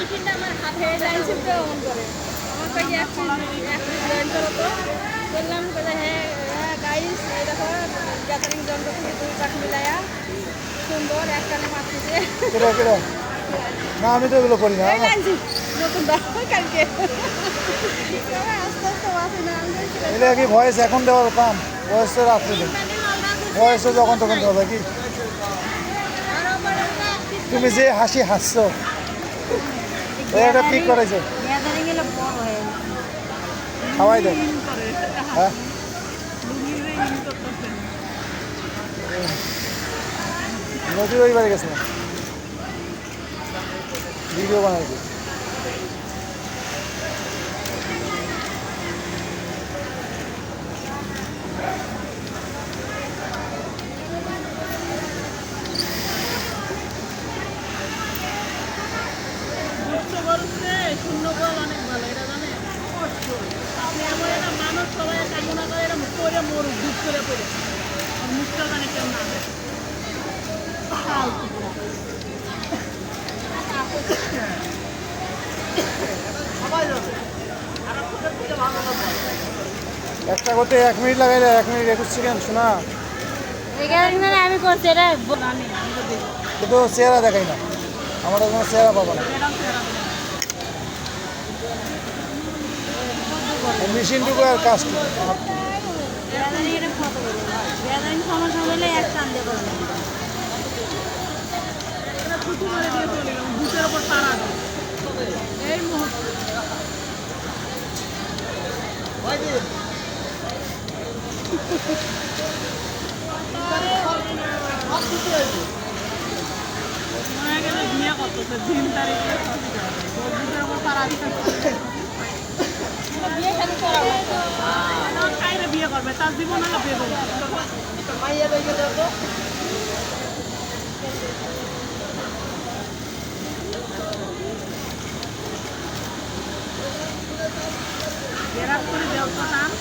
মেশিনটা আমার হাতে লাইসেন্সটা অন করে আমার কাছে এক জয়েন করো তো বললাম হ্যাঁ হ্যাঁ গাইস এই দেখো গ্যাদারিং যন্ত্র থেকে দুই কাঠ মিলায়া সুন্দর এক কানে মারতেছে না আমি তো এগুলো করি না নতুন কালকে আস্তে আস্তে আসে না এটা কি ভয়েস এখন দেওয়ার কাম ভয়েস তো রাত্রে দেয় ভয়েসও যখন তখন দেওয়া কি তুমি যে হাসি হাসছো এটা ঠিক করেছে খাওয়াই দেয় হ্যাঁ নদীর ওই বাড়ি গেছিলাম ভিডিও বানাইছি শূন্য বল অনেক ভালো এটা জানে আপনি এমন একটা মানুষ সবাই কামনা করে এরকম করে মরুক দুধ করে পড়ে আর মুখটা জানে কেউ না একটা করতে 1 মিনিট লাগাইলে 1 মিনিট 21 সেকেন্ড শোনা আমি করছি এটা কিন্তু চেহারা দেখাই না আমার কোনো চেহারা পাবো না মেশিনটুকু আর কাজ সমস্যা হলে এক টান দিয়ে করবে বুকের ওপর তারা এই মুহূর্তে মনে গেলে বিয়ে করতেছে 3 তারিখে বুকের ওপর তারা দিতে বিয়ে শাদী করা কাইরে বিয়ে করবে তার জীবন হলো বিয়ে করবে মাইয়া দেখে দেখো বেরাত করে দেও তো নাম